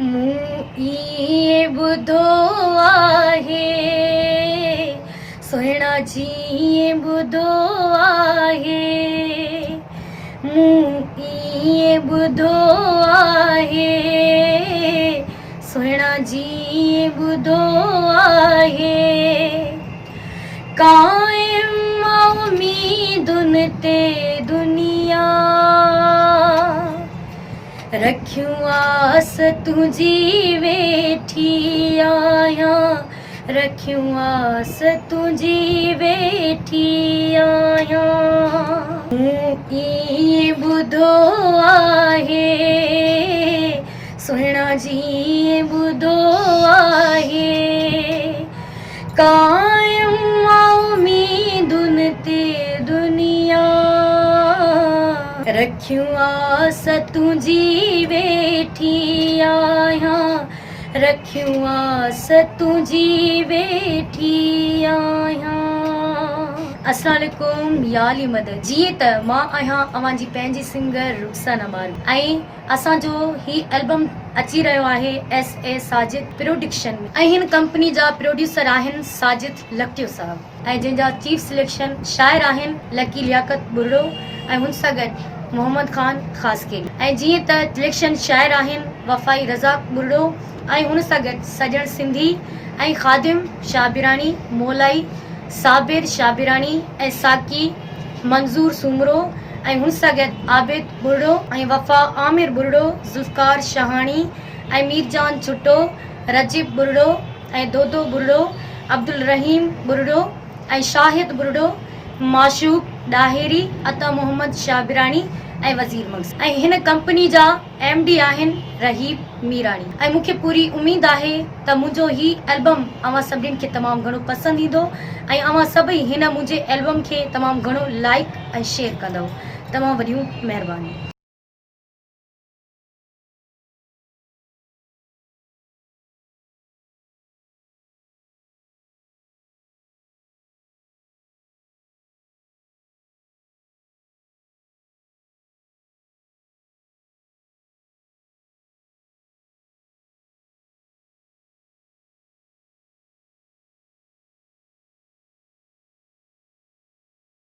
मूं इएं ॿुधो आहे सुहिणा जीअं ॿुधो आहे। मूं इएं ॿुधो आहे सुहिणा जीअं ॿुधो आहे। क़ाइम उम्मीदुनि ते दुनिया रखियूं आस तुंहिंजी वेठी आहियां। रखियूं आस तुंहिंजी वेठी आहियां। मूं इएं ॿुधो आहे सुहिणा जीअं ॿुधो आहे। क़ाइम उम्मीदुनि ते दुनिया रखियूं आस तुंहिंजी वेठी आहियां। रखियूं आस तुंहिंजी वेठी आहियां। अस्सलाम वालेकुम या अली मदद। जीअं त मां आहियां अवांजी पंहिंजी सिंगर रुखसाना बारू ऐं असांजो ही एल्बम अची रहियो आहे SA साजिद प्रोडक्शन में ऐं हिन कंपनी जा प्रोड्यूसर आहिनि साजिद लखटियो साहब ऐं जंहिंजा चीफ सिलेक्शन शाइर आहिनि लकी लियाकत बुर्रो ऐं हुन सां गॾु मोहम्मद खान ख़ासकेरी। ऐं जीअं त सिलेक्शन शाइर आहिनि वफ़ाई रज़ाक बुर्रो ऐं हुन सां गॾु सजण सिंधी ऐं ख़ादिम शाबिरानी मोलाई साबिर शाबिरानी ऐं साकी मंज़ूर सुमरो ऐं हुन सां गॾु आबिद बुर्रो ऐं वफ़ा आमिर बुर्रो ज़ुल्फ़कार शहानी ऐं मीरजान छुट्टो रजीब बुर्रो ऐं दोदो बुर्रो अब्दुल रहीम बुर्रो ऐं शाहिद बुर्रो माशूक ॾाहिरी अता मोहम्मद शाबिरानी ऐं वज़ीर मक्स ऐं हिन कंपनी जा MD आहिनि रहीब मीरानी। ऐं मूंखे पूरी उमेद आहे त मुंहिंजो ही एल्बम अवां सभिनीनि खे तमामु घणो पसंदि ईंदो ऐं अवां सभई हिन मुंहिंजे एल्बम खे तमामु घणो लाइक ऐं शेयर कंदव। तमामु वॾियूं महिरबानी।